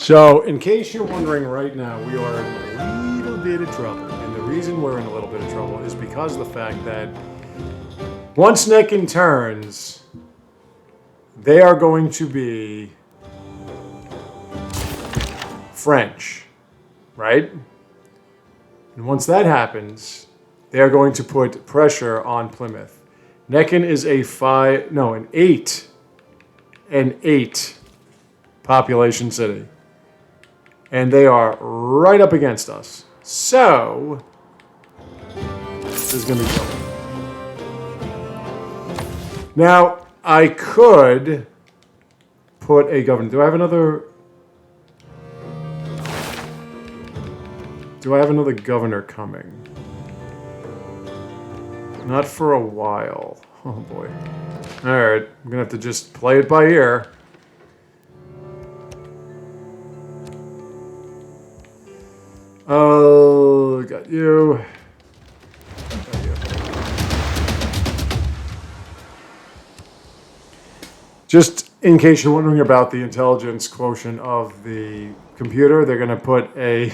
So, in case you're wondering right now, we are in a little bit of trouble. And the reason we're in a little bit of trouble is because of the fact that once Nekin turns, they are going to be French, right? And once that happens, they are going to put pressure on Plymouth. Nekin is an eight population city. And they are right up against us. So, this is going to be trouble. Now, I could put a governor. Do I have another governor coming? Not for a while. Oh boy. Alright, I'm going to have to just play it by ear. Oh, got you. Got you. Just in case you're wondering about the intelligence quotient of the computer, they're going to put a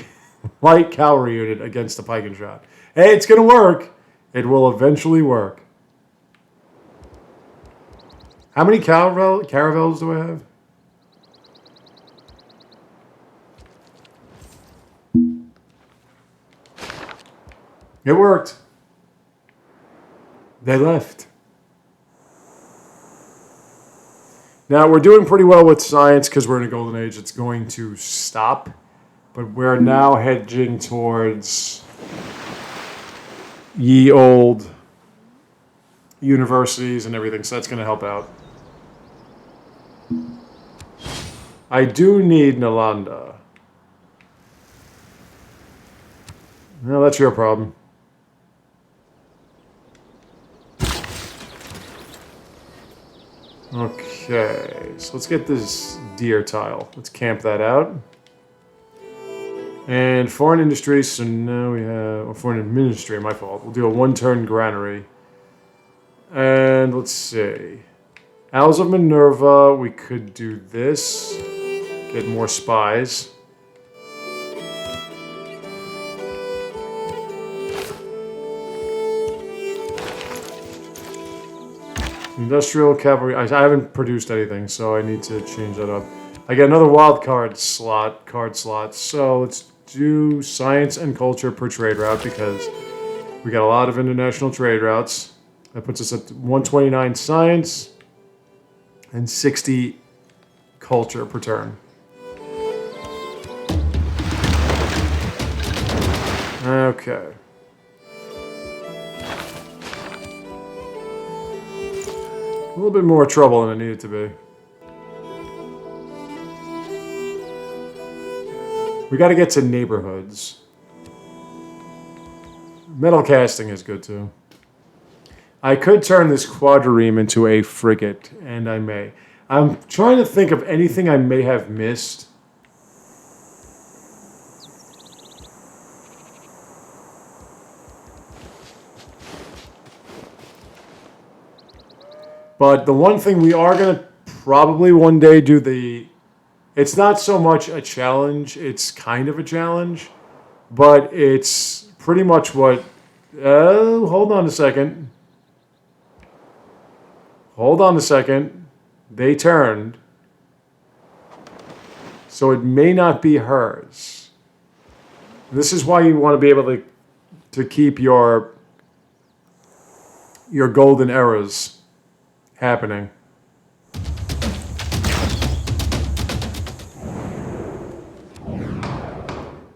light cavalry unit against the pike and shot. Hey, it's going to work. It will eventually work. How many caravels do I have? It worked. They left. Now, we're doing pretty well with science because we're in a golden age. It's going to stop. But we're now hedging towards ye old universities and everything. So that's going to help out. I do need Nalanda. No, that's your problem. Okay, so let's get this deer tile. Let's camp that out. And foreign industries, so now we have foreign administry, my fault. We'll do a one-turn granary. And let's see. Owls of Minerva, we could do this. Get more spies. Industrial cavalry. I haven't produced anything, so I need to change that up. I get another wild card slot. So let's do science and culture per trade route because we got a lot of international trade routes. That puts us at 129 science and 60 culture per turn. Okay. A little bit more trouble than it needed to be. We got to get to neighborhoods. Metal casting is good too. I could turn this quadrireme into a frigate, and I may. I'm trying to think of anything I may have missed. But the one thing we are going to probably one day do it's not so much a challenge, it's kind of a challenge, but it's pretty much what, hold on a second. They turned. So it may not be hers. This is why you want to be able to keep your golden eras happening.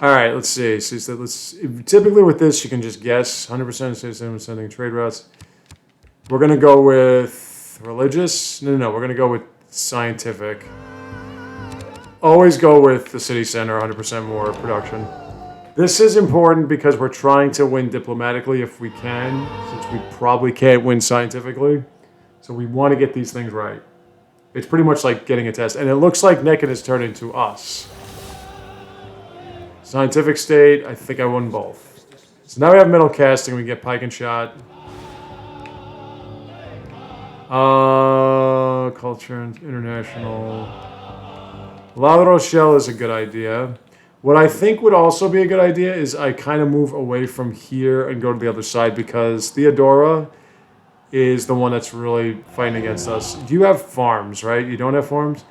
All right, let's see. So typically with this, you can just guess 100% sending trade routes. We're going to go with religious. No. We're going to go with scientific. Always go with the city center, 100% more production. This is important because we're trying to win diplomatically if we can, since we probably can't win scientifically. So we want to get these things right. It's pretty much like getting a test. And it looks like Nekin has turned into us. Scientific state, I think I won both. So now we have metal casting, we get pike and shot. Culture and international. La Rochelle is a good idea. What I think would also be a good idea is I kind of move away from here and go to the other side because Theodora is the one that's really fighting against us. You have farms, right? You don't have farms?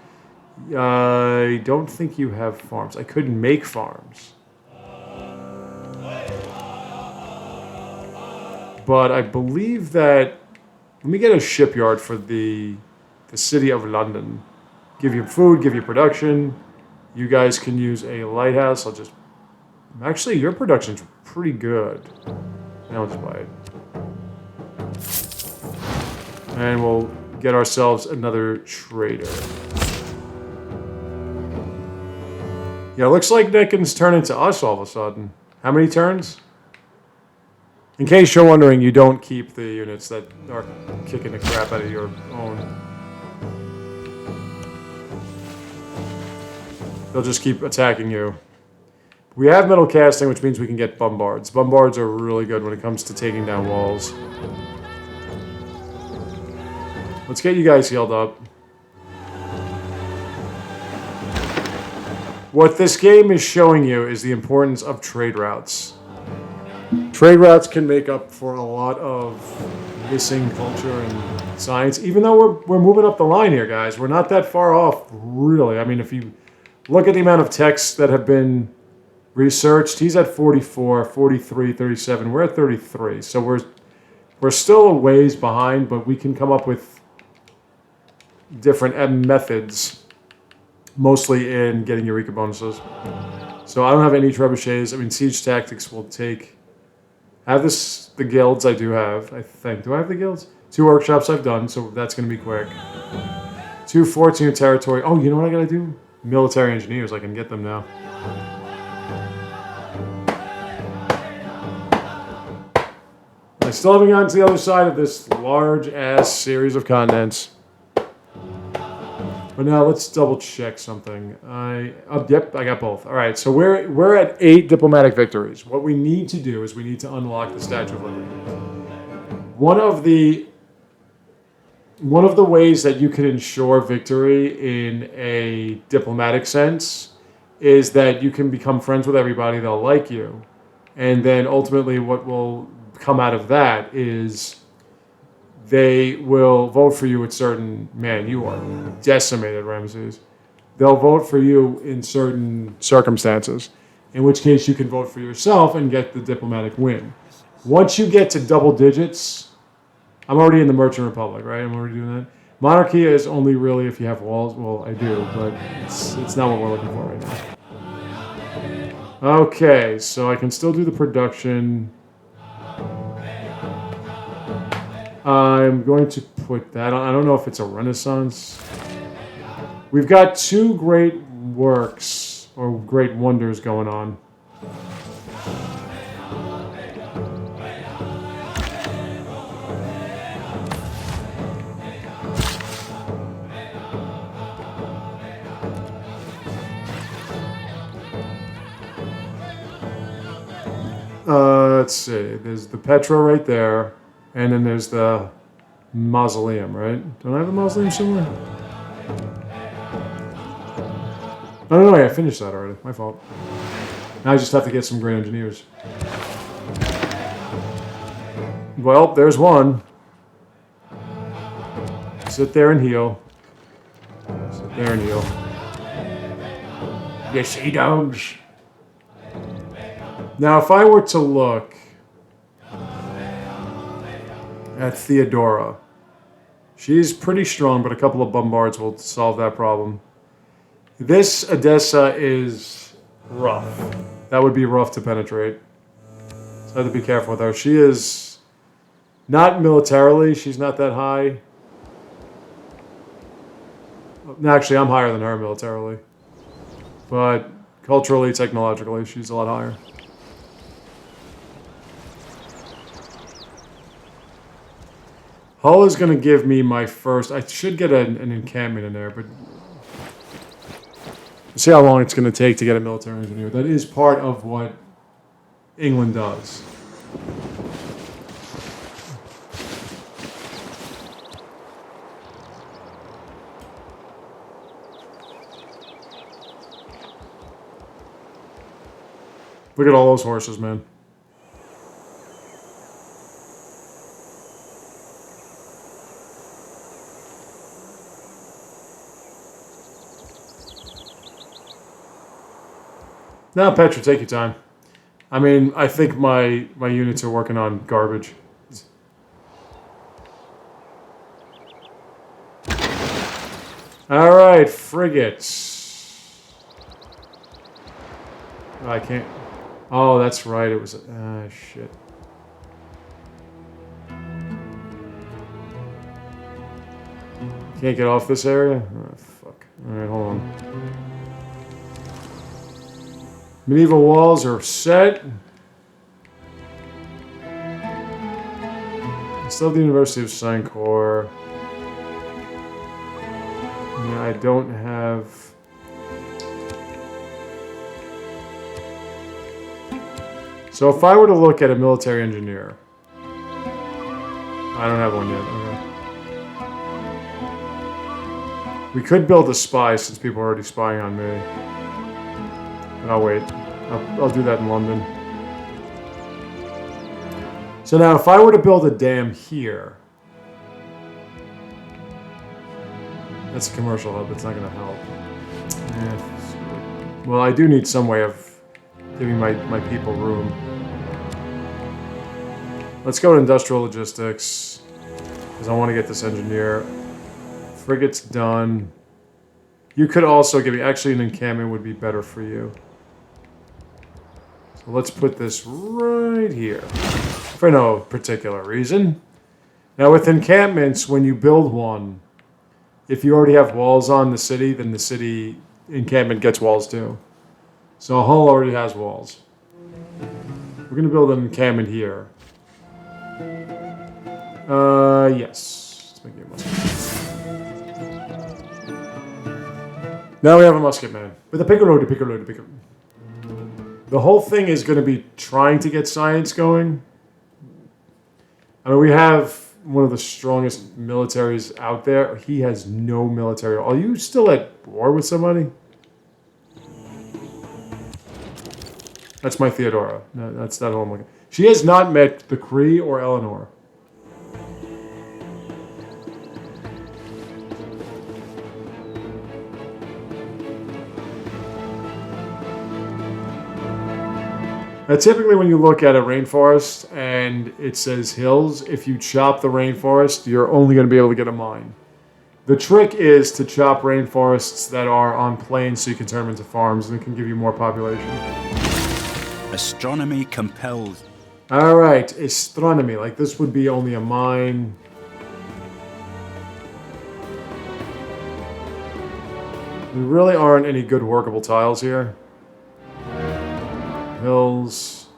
I don't think you have farms. I could make farms. But I believe that... Let me get a shipyard for the city of London. Give you food, give you production. You guys can use a lighthouse. I'll just... Actually, your production's pretty good. Now let's buy it. And we'll get ourselves another trader. Yeah, it looks like Necken's turning to us all of a sudden. How many turns? In case you're wondering, you don't keep the units that are kicking the crap out of your own. They'll just keep attacking you. We have metal casting, which means we can get bombards. Bombards are really good when it comes to taking down walls. Let's get you guys healed up. What this game is showing you is the importance of trade routes. Trade routes can make up for a lot of missing culture and science. Even though we're moving up the line here, guys. We're not that far off, really. I mean, if you look at the amount of texts that have been researched, he's at 44, 43, 37. We're at 33. So we're still a ways behind, but we can come up with different methods, mostly in getting Eureka bonuses. So I don't have any trebuchets. I mean, siege tactics will take... the guilds I do have, I think. Do I have the guilds? 2 workshops I've done, so that's going to be quick. 2 forts in your territory. Oh, you know what I got to do? Military engineers. I can get them now. I still haven't gotten to the other side of this large-ass series of continents. But now let's double check something. Yep, I got both. All right, so we're at 8 diplomatic victories. What we need to do is we need to unlock the Statue of Liberty. One of the ways that you can ensure victory in a diplomatic sense is that you can become friends with everybody. They'll like you, and then ultimately, what will come out of that is they will vote for you at certain... Man, you are decimated, Ramses. They'll vote for you in certain circumstances, in which case you can vote for yourself and get the diplomatic win. Once you get to double digits... I'm already in the Merchant Republic, right? I'm already doing that. Monarchy is only really if you have walls. Well, I do, but it's not what we're looking for right now. Okay, so I can still do the production... I'm going to put that on. I don't know if it's a Renaissance. We've got 2 great works, or great wonders going on. Let's see. There's the Petra right there. And then there's the mausoleum, right? Don't I have a mausoleum somewhere? No, I finished that already. My fault. Now I just have to get some great engineers. Well, there's one. Sit there and heal. Sit there and heal. You see, dogs? Now, if I were to look at Theodora, she's pretty strong, but a couple of bombards will solve that problem. This Edessa is rough. That would be rough to penetrate. So I have to be careful with her. She is not militarily, she's not that high. Actually, I'm higher than her militarily. But culturally, technologically, she's a lot higher. Hull is going to give me my first... I should get an encampment in there, but... See how long it's going to take to get a military engineer. That is part of what England does. Look at all those horses, man. Now, Petra, take your time. I mean, I think my units are working on garbage. All right, frigates. Oh, I can't. Oh, that's right. It was. Shit. Can't get off this area? Oh, fuck. All right, hold on. Medieval walls are set. Still the University of Sankor. Yeah, I don't have... So if I were to look at a military engineer... I don't have one yet, okay. We could build a spy since people are already spying on me. But I'll wait. I'll do that in London. So now if I were to build a dam here... That's a commercial hub, it's not going to help. Yeah. Well, I do need some way of giving my people room. Let's go to industrial logistics, because I want to get this engineer. Frigate's done. You could also give me... Actually, an encampment would be better for you. So let's put this right here, for no particular reason. Now, with encampments, when you build one... If you already have walls on the city, then the city encampment gets walls too. So Hull already has walls. We're going to build an encampment here. Yes. Let's make it a musket. Now we have a musket man. With a piccolo. The whole thing is going to be trying to get science going. I mean, we have... one of the strongest militaries out there. He has no military. Are you still at war with somebody? That's my Theodora. No, that's not who I'm looking. She has not met the Cree or Eleanor. Now, typically when you look at a rainforest and it says hills, if you chop the rainforest, you're only going to be able to get a mine. The trick is to chop rainforests that are on plains so you can turn them into farms and it can give you more population. Astronomy compels. All right, astronomy. Like this would be only a mine. There really aren't any good workable tiles here. Hills.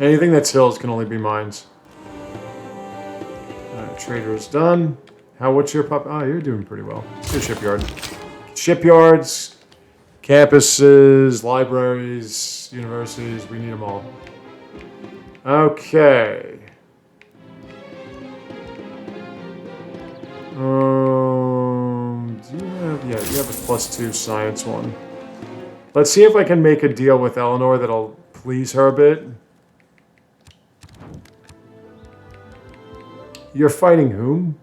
Anything that's hills can only be mines. Trader is done. What's your pop? Oh, you're doing pretty well. Let's do shipyard. Shipyards, campuses, libraries, universities. We need them all. Okay. Do you have? Yeah, you have a +2 science one. Let's see if I can make a deal with Eleanor that'll please her a bit. You're fighting whom?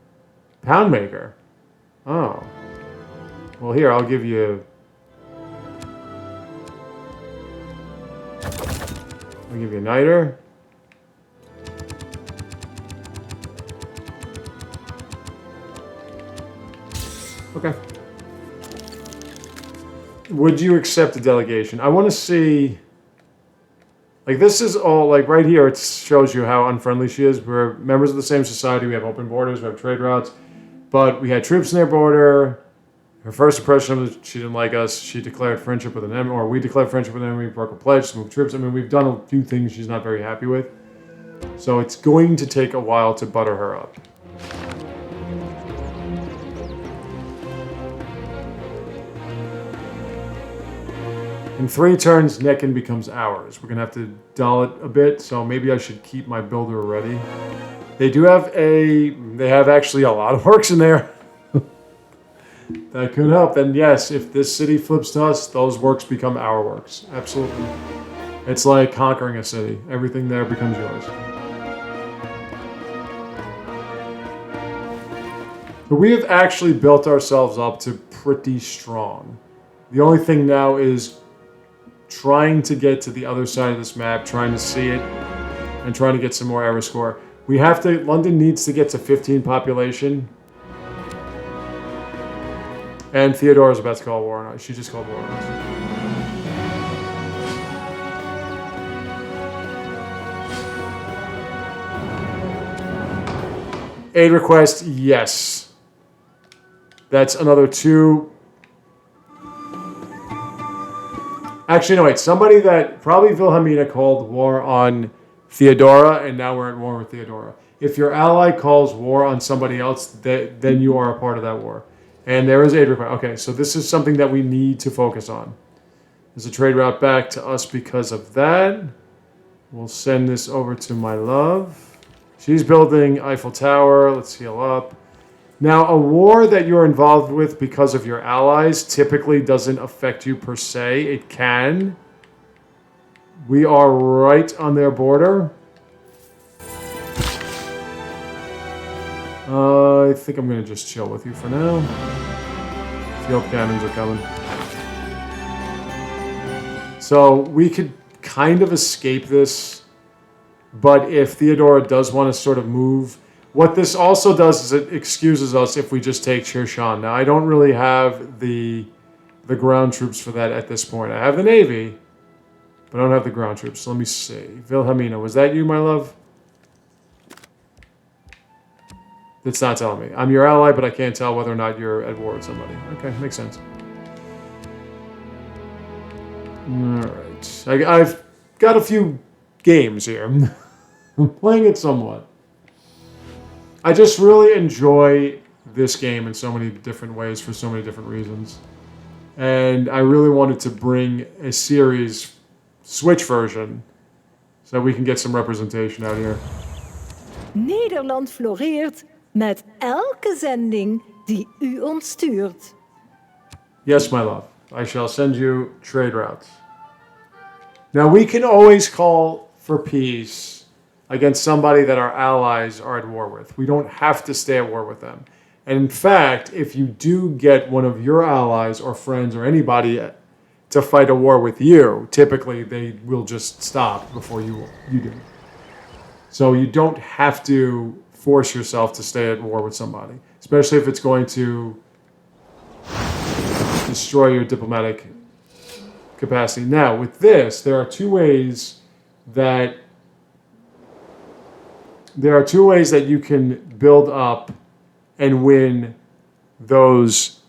Poundmaker. Oh. Well, here, I'll give you... I'll give you a niter. Okay. Would you accept a delegation? I want to see... Like, this is all, like, right here, it shows you how unfriendly she is. We're members of the same society. We have open borders. We have trade routes. But we had troops near border. Her first impression was she didn't like us. She declared friendship with an enemy, or we declared friendship with an enemy. We broke a pledge to move troops. I mean, we've done a few things she's not very happy with. So it's going to take a while to butter her up. In 3 turns, Neckin becomes ours. We're going to have to dull it a bit, so maybe I should keep my builder ready. They do have they have actually a lot of works in there. That could help. And yes, if this city flips to us, those works become our works. Absolutely. It's like conquering a city. Everything there becomes yours. But we have actually built ourselves up to pretty strong. The only thing now is trying to get to the other side of this map, trying to see it, and trying to get some more error score. We have to, London needs to get to 15 population. And Theodora's about to call war on us. She just called war on us. Aid request, yes. That's another 2. Actually, no, wait. Somebody that, probably Wilhelmina called war on Theodora, and now we're at war with Theodora. If your ally calls war on somebody else, then you are a part of that war. And there is aid request. Okay, so this is something that we need to focus on. There's a trade route back to us because of that. We'll send this over to my love. She's building Eiffel Tower. Let's heal up. Now, a war that you're involved with because of your allies typically doesn't affect you per se. It can. We are right on their border. I think I'm going to just chill with you for now. Field cannons are coming. So we could kind of escape this, but if Theodora does want to sort of move, what this also does is it excuses us if we just take Shirshan. Now, I don't really have the ground troops for that at this point. I have the Navy, but I don't have the ground troops. So let me see. Wilhelmina, was that you, my love? It's not telling me. I'm your ally, but I can't tell whether or not you're at war with somebody. Okay, makes sense. Alright. I've got a few games here. I'm playing it somewhat. I just really enjoy this game in so many different ways for so many different reasons. And I really wanted to bring a series Switch version so that we can get some representation out here. Nederland floreert met elke zending die u ons stuurt. Yes, my love. I shall send you trade routes. Now, we can always call for peace against somebody that our allies are at war with. We don't have to stay at war with them. And in fact, if you do get one of your allies or friends or anybody to fight a war with you, typically they will just stop before you do. So you don't have to force yourself to stay at war with somebody, especially if it's going to destroy your diplomatic capacity. Now, with this, there are two ways that you can build up and win those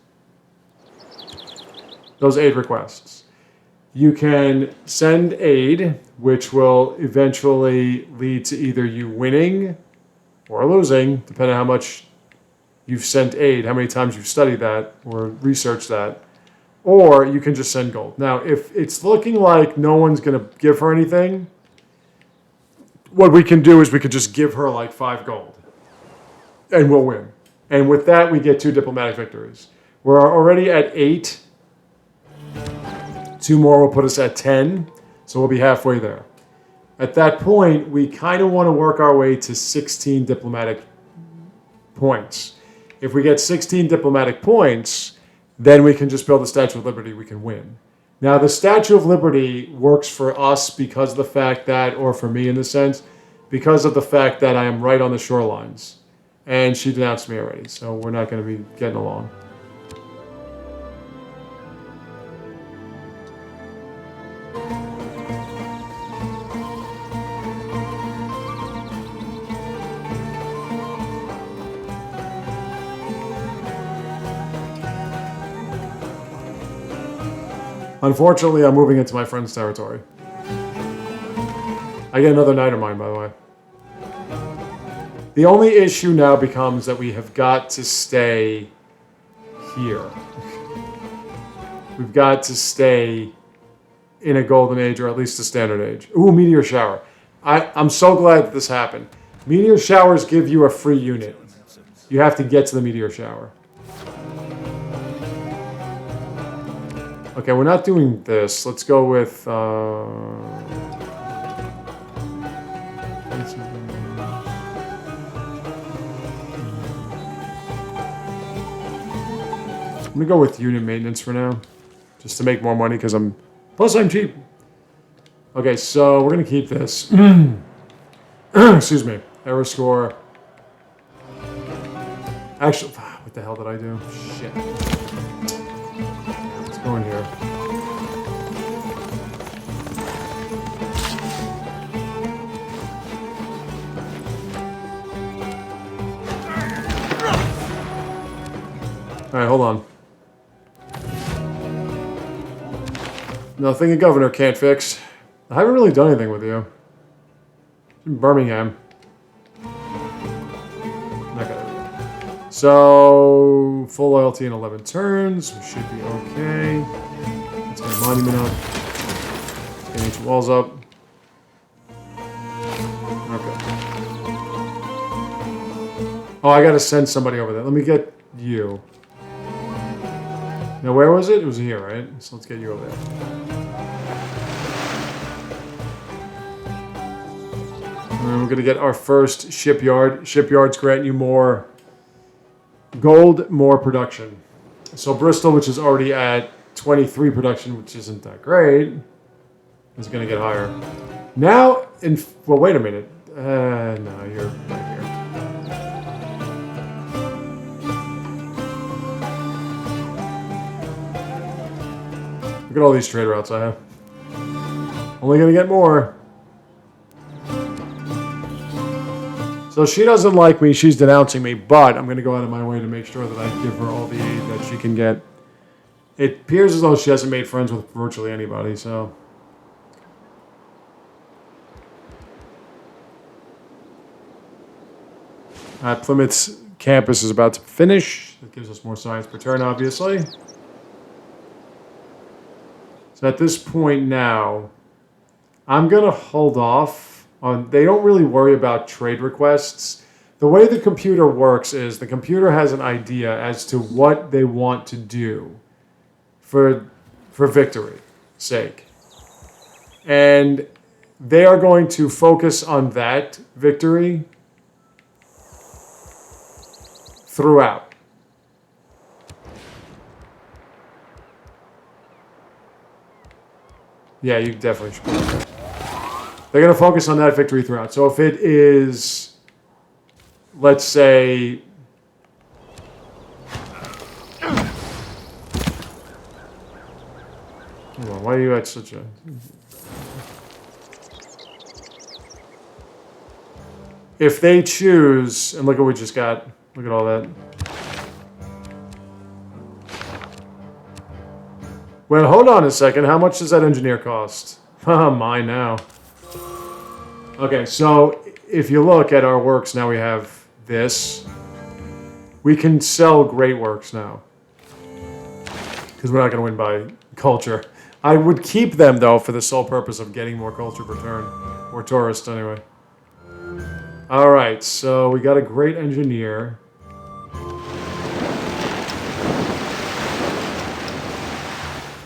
aid requests. You can send aid, which will eventually lead to either you winning or losing, depending on how much you've sent aid, how many times you've studied that or researched that. Or you can just send gold. Now, if it's looking like no one's going to give her anything, what we can do is we could just give her like 5 gold. And we'll win. And with that, we get 2 diplomatic victories. We're already at 8. 2 more will put us at 10. So we'll be halfway there. At that point, we kind of want to work our way to 16 diplomatic points. If we get 16 diplomatic points, then we can just build the Statue of Liberty. We can win. Now, the Statue of Liberty works for us because of the fact that, or for me in the sense, because of the fact that I am right on the shorelines. And she denounced me already, so we're not going to be getting along. Unfortunately, I'm moving into my friend's territory. I get another knight of mine, by the way. The only issue now becomes that we have got to stay here. We've got to stay in a golden age, or at least a standard age. Ooh, meteor shower. I'm so glad that this happened. Meteor showers give you a free unit. You have to get to the meteor shower. Okay, we're not doing this. Let's go with... I'm gonna go with unit maintenance for now, just to make more money because plus I'm cheap. Okay, so we're gonna keep this. Excuse me. Error score. Actually, what the hell did I do? Shit. Let's go in here. All right, hold on. Nothing a governor can't fix. I haven't really done anything with you. In Birmingham. Not gonna. So, full loyalty in 11 turns. We should be okay. Let's get a monument up. Let's get ancient walls up. Okay. Oh, I gotta send somebody over there. Let me get you. Now, where was it? It was here, right? So let's get you over there. And we're going to get our first shipyard. Shipyards grant you more gold, more production. So Bristol, which is already at 23 production, which isn't that great, is going to get higher. Now, well, wait a minute. No, you're right here. Look at all these trade routes I have. Only gonna get more. So she doesn't like me, she's denouncing me, but I'm gonna go out of my way to make sure that I give her all the aid that she can get. It appears as though she hasn't made friends with virtually anybody, so. Plymouth's campus is about to finish. That gives us more science per turn, obviously. So at this point now, I'm going to hold off on... They don't really worry about trade requests. The way the computer works is the computer has an idea as to what they want to do for victory's sake. And they are going to focus on that victory throughout. Yeah, you definitely should. They're going to focus on that victory throughout. So if it is, let's say, hold on, why are you at such a... If they choose, and look at what we just got, look at all that. Well, hold on a second. How much does that engineer cost? Haha, mine now. Okay, so if you look at our works, now we have this. We can sell great works now. Because we're not going to win by culture. I would keep them, though, for the sole purpose of getting more culture per turn. Or tourists, anyway. Alright, so we got a great engineer.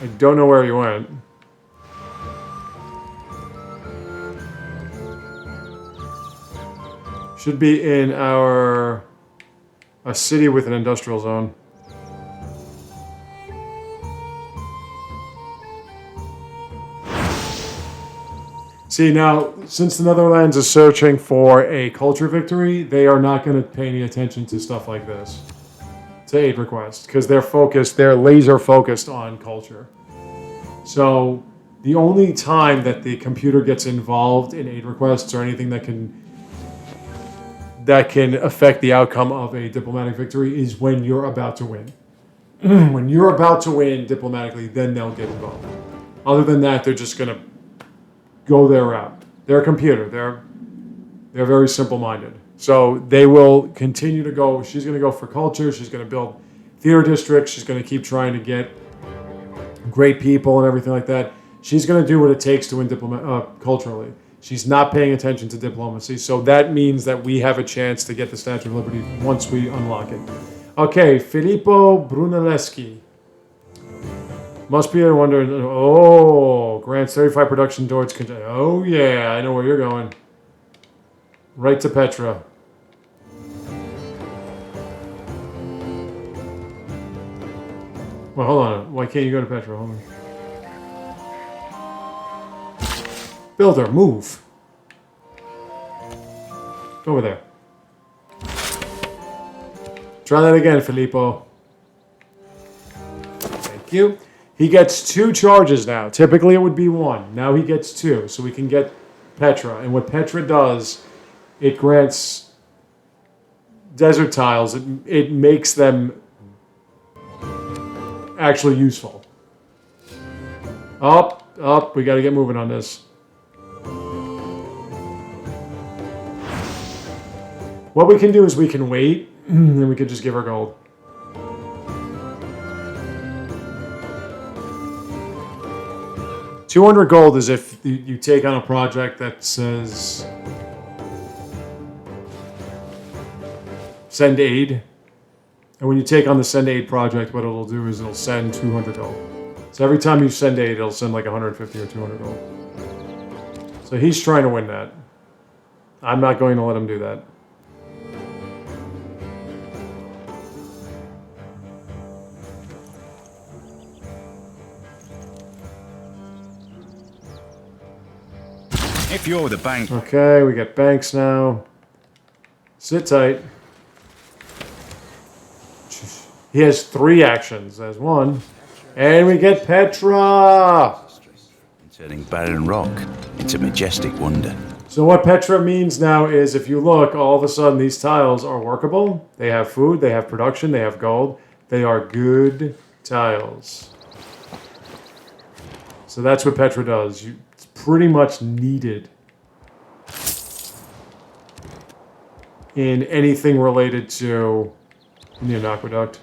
I don't know where he went. Should be in a city with an industrial zone. See, now, since the Netherlands is searching for a culture victory, they are not going to pay any attention to stuff like this. To aid requests, because they're laser focused on culture. So the only time that the computer gets involved in aid requests or anything that can affect the outcome of a diplomatic victory is when you're about to win. When you're about to win diplomatically, then they'll get involved. Other than that, they're just going to go their route. They're a computer. They're very simple-minded. So they will continue to go. She's going to go for culture. She's going to build theater districts. She's going to keep trying to get great people and everything like that. She's going to do what it takes to win culturally. She's not paying attention to diplomacy. So that means that we have a chance to get the Statue of Liberty once we unlock it. Okay, Filippo Brunelleschi. Must be a wonder. Oh, grants 35 production towards. Oh, yeah, I know where you're going. Right to Petra. Well, hold on. Why can't you go to Petra? Hold on. Builder, move. Go over there. Try that again, Filippo. Thank you. He gets 2 charges now. Typically it would be 1. Now he gets 2. So we can get Petra. And what Petra does, it grants desert tiles. It makes them actually useful. Up. We got to get moving on this. What we can do is we can wait, and we can just give her gold. $200 gold is if you take on a project that says send aid. And when you take on the send aid project, what it'll do is it'll send 200 gold. So every time you send aid, it'll send like 150 or 200 gold. So he's trying to win that. I'm not going to let him do that. If you're the bank. Okay, we get banks now. Sit tight. He has 3 actions. There's 1. And we get Petra! Turning barren rock into majestic wonder. So what Petra means now is if you look, all of a sudden these tiles are workable. They have food, they have production, they have gold. They are good tiles. So that's what Petra does. It's pretty much needed in anything related to an aqueduct.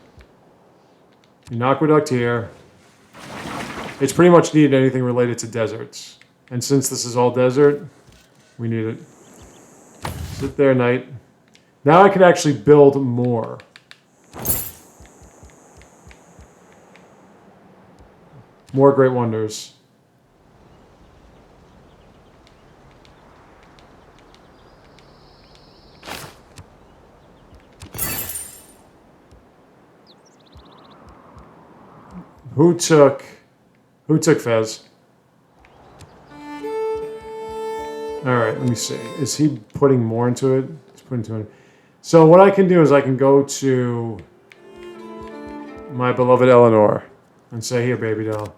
An aqueduct here. It's pretty much needed anything related to deserts. And since this is all desert, we need it. Sit there, knight. Now I can actually build more. More great wonders. Who took Fez? Alright, let me see. Is he putting more into it? He's putting 200. So what I can do is I can go to my beloved Eleanor and say, here, baby doll.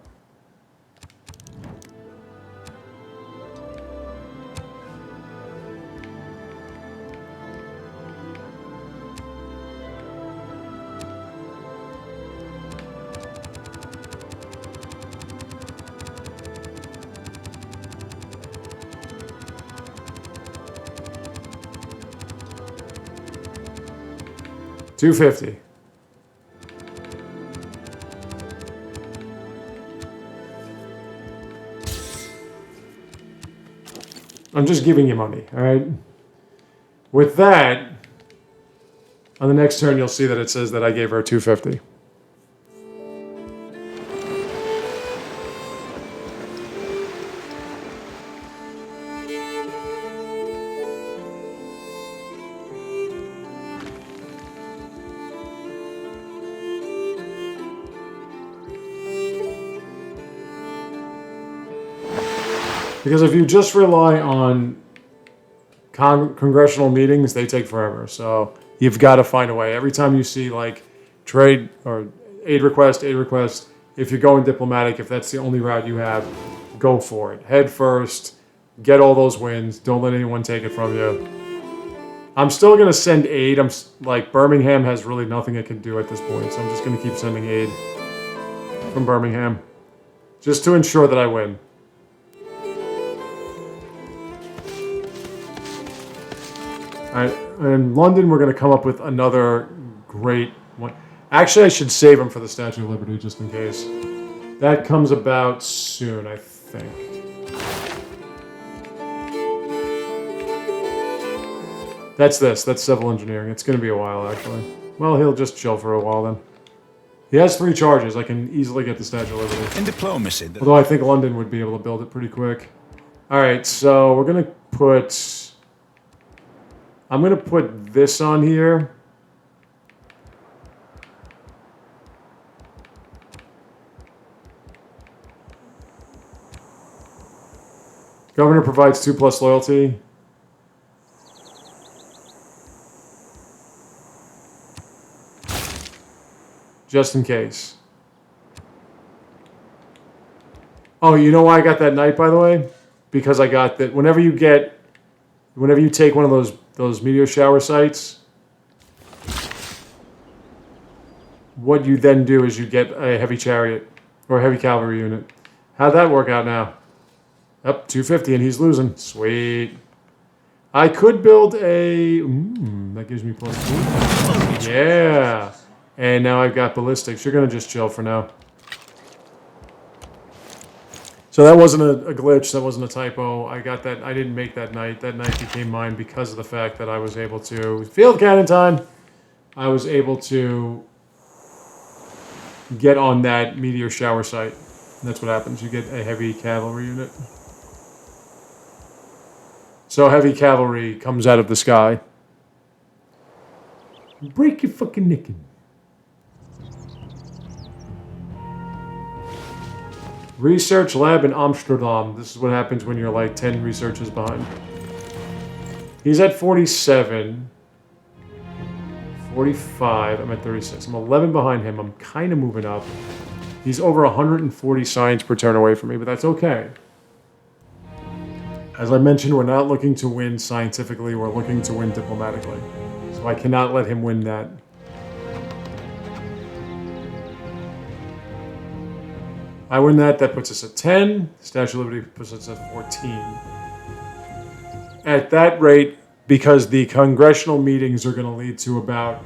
$250. I'm just giving you money, all right? With that, on the next turn, you'll see that it says that I gave her $250. Because if you just rely on congressional meetings, they take forever. So you've got to find a way. Every time you see like trade or aid request, if you're going diplomatic, if that's the only route you have, go for it. Head first, get all those wins. Don't let anyone take it from you. I'm still going to send aid. Like Birmingham has really nothing it can do at this point. So I'm just going to keep sending aid from Birmingham just to ensure that I win. Alright, in London, we're going to come up with another great one. Actually, I should save them for the Statue of Liberty, just in case. That comes about soon, I think. That's civil engineering. It's going to be a while, actually. Well, he'll just chill for a while, then. He has 3 charges. I can easily get the Statue of Liberty. In diplomacy, Although I think London would be able to build it pretty quick. Alright, so we're going to put... I'm going to put this on here. Governor provides 2+ loyalty. Just in case. Oh, you know why I got that knight, by the way? Because I got that. Whenever you take one of those meteor shower sites, what you then do is you get a heavy chariot or a heavy cavalry unit. How'd that work out now? Up 250 and he's losing. Sweet. I could build a... that gives me +2. Yeah. And now I've got ballistics. You're going to just chill for now. So that wasn't a glitch. That wasn't a typo. I got that. I didn't make that knight. That knight became mine because of the fact that I was able to... Field cannon time! I was able to get on that meteor shower site. And that's what happens. You get a heavy cavalry unit. So heavy cavalry comes out of the sky. Break your fucking nicking. Research lab in Amsterdam. This is what happens when you're like 10 researches behind. He's at 47. 45. I'm at 36. I'm 11 behind him. I'm kind of moving up. He's over 140 science per turn away from me, but that's okay. As I mentioned, we're not looking to win scientifically. We're looking to win diplomatically. So I cannot let him win that. I win that. That puts us at 10. Statue of Liberty puts us at 14. At that rate, because the congressional meetings are going to lead to about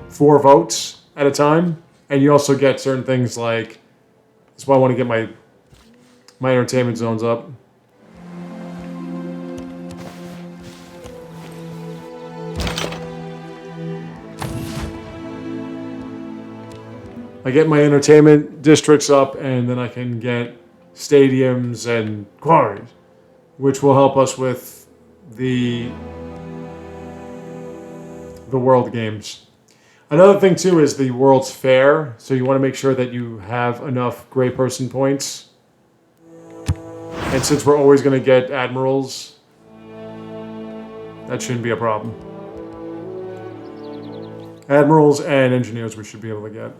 4 votes at a time, and you also get certain things like, that's why I want to get my entertainment zones up. I get my entertainment districts up, and then I can get stadiums and quarries, which will help us with the World Games. Another thing, too, is the World's Fair, so you want to make sure that you have enough gray person points. And since we're always going to get admirals, that shouldn't be a problem. Admirals and engineers we should be able to get.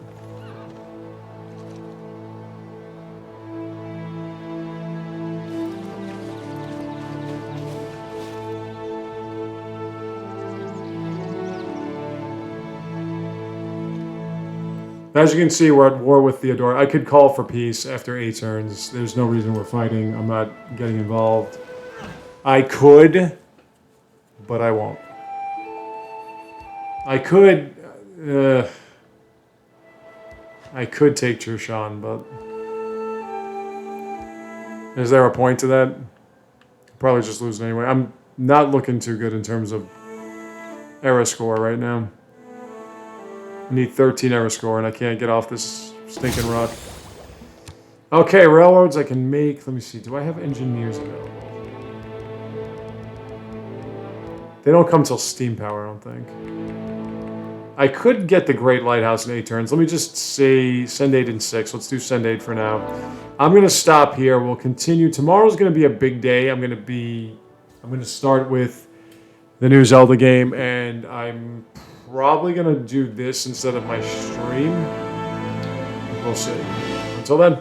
As you can see, we're at war with Theodora. I could call for peace after 8 turns. There's no reason we're fighting. I'm not getting involved. I could, but I won't. I could take Chushan, but... Is there a point to that? Probably just losing anyway. I'm not looking too good in terms of era score right now. I need 13 error score, and I can't get off this stinking rock. Okay, railroads I can make. Let me see. Do I have engineers available? They don't come till steam power, I don't think. I could get the Great Lighthouse in 8 turns. Let me just say send 8 and 6. Let's do send 8 for now. I'm going to stop here. We'll continue. Tomorrow's going to be a big day. I'm going to start with the new Zelda game, and I'm probably going to do this instead of my stream. We'll see. Until then.